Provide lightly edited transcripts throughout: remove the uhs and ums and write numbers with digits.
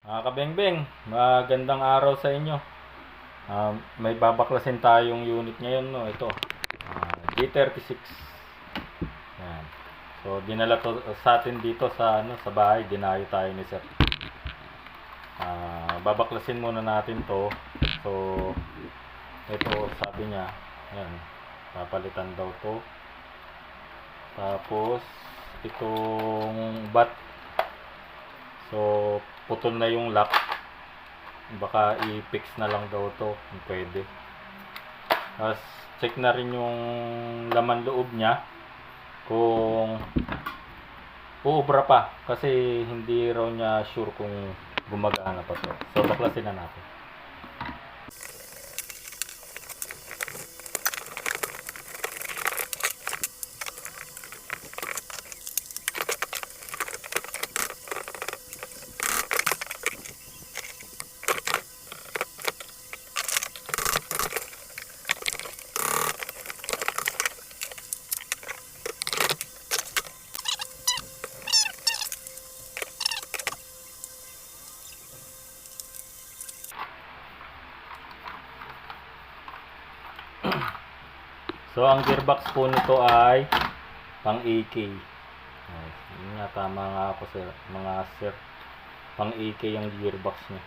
Mga kabengbeng, magandang araw sa inyo. May babaklasin tayong unit ngayon, no? Ito, G36. Yan. So, dinala to sa atin dito sa sa bahay, dinayo tayo ni Sir. Babaklasin muna natin to. So, ito sabi niya, yan, papalitan daw to. Tapos itong bat, so putol na yung lock, baka i-fix na lang daw to kung pwede. Tapos check na rin yung laman loob niya kung uubra pa, kasi hindi raw niya sure kung gumagana pa to. So baklasin na natin. So ang gearbox po nito ay pang AK. Yun nga, tama nga ako sir, mga sir. Pang AK yung gearbox niya.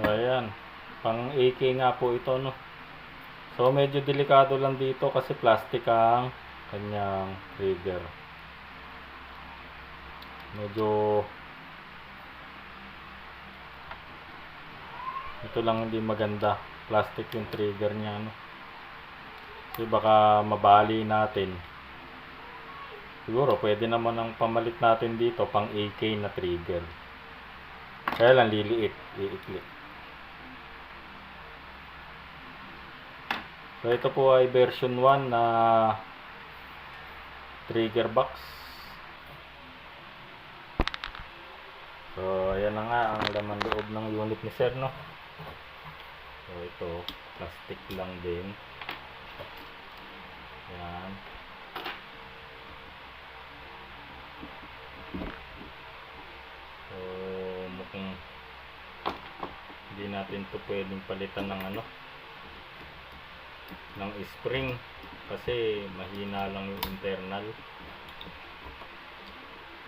Ayan, pang AK nga po ito, no. So medyo delikado lang dito kasi plastic ang kanyang trigger. Medyo ito lang hindi maganda, plastic yung trigger niya, no. Kasi baka mabali natin. Siguro pwede naman ang pamalit natin dito pang AK na trigger. Kaya lang liliit, iikli. So ito po ay version 1 na trigger box. So ayan na nga ang laman loob ng unit ni Sir, no. So ito, plastic lang din. Ayan. So mukhang hindi natin to pwedeng palitan ng ng spring kasi mahina lang yung internal,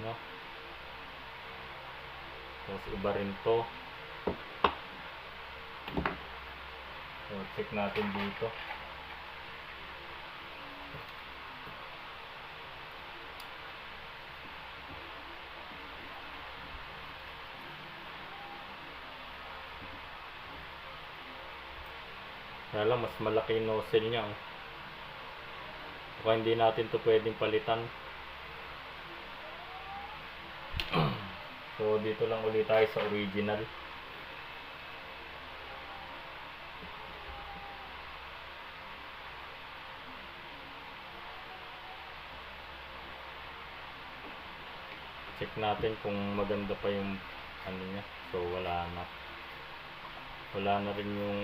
no. Tapos iba rin to. So check natin dito. Kaya lang mas malaki yung nozzle niya, oh. Baka hindi natin to pwedeng palitan. So dito lang ulit tayo sa original. Check natin kung maganda pa yung niya. So wala na rin yung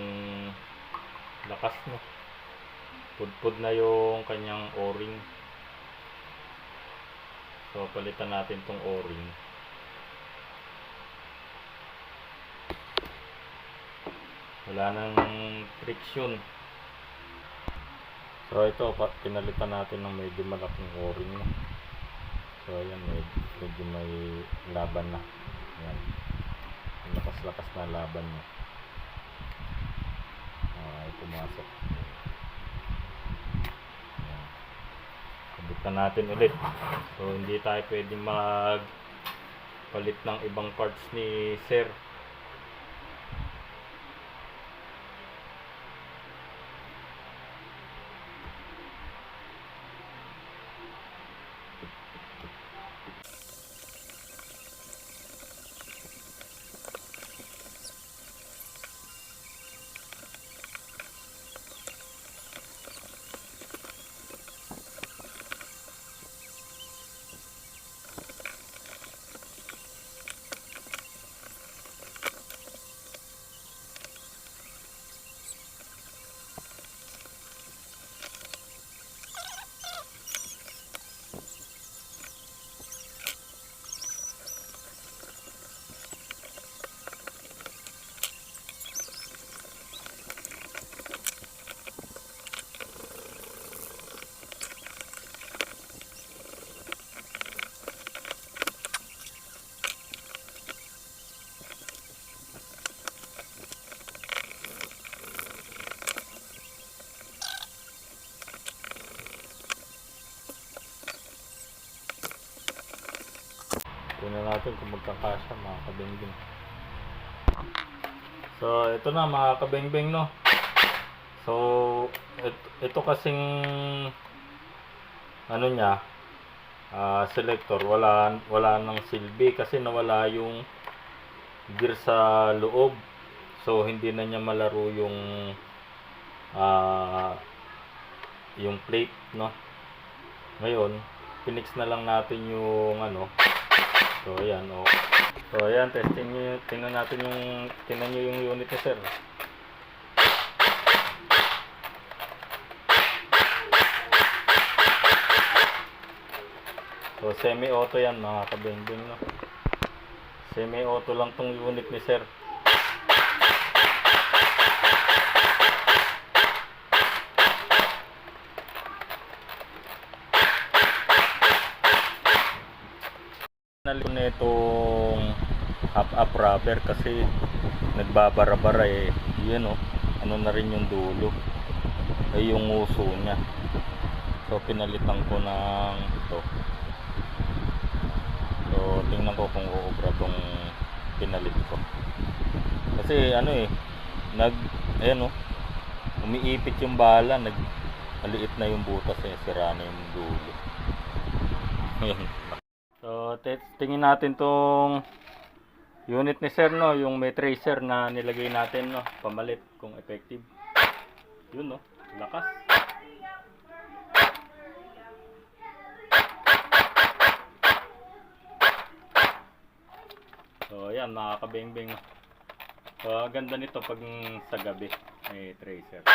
lakas, no. Pudpud na yung kanyang o-ring. So palitan natin tong o-ring. Wala nang friction. So ito, pinalitan natin ng medyo malaking o-ring, no. So ayan, medyo may laban na. Ayan, lakas-lakas na laban niya. Ay, pumasok. Ayan. Subukan natin ulit. So hindi tayo pwedeng magpalit ng ibang parts ni Sir. natin kung magkakasya mga kabengbeng. So ito na mga kabengbeng, no. So ito kasing ano niya, selector, wala nang silbi kasi nawala yung gear sa loob. So hindi na niya malaro yung plate, no. Ngayon pinix na lang natin yung ano. So ayan, oh. So ayan, tingnan nyo yung unit ni sir. So semi-auto yan mga kabengbeng, no. Semi-auto lang tong unit ni sir. Nalito na itong half-up rubber kasi nagbabara-bara eh. Yan, oh. Ano na rin yung dulo. Ay yung uso niya. So pinalitan ko ng ito. So tingnan ko kung uubra tong pinalit ko. Kasi ano eh, ayan, oh. Umiipit yung bala, maliit na yung butas eh, sira na yung dulo. So tingin natin tong unit ni sir, no, yung may tracer na nilagay natin, no, pamalit kung effective. Yun, no, lakas. So ayan mga kabengbeng. So ganda nito pag sa gabi may tracer.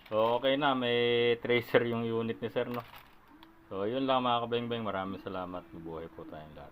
So okay na, may tracer yung unit ni sir, no. So yun lang mga kabengbeng, maraming salamat. Mabuhay po tayong lahat.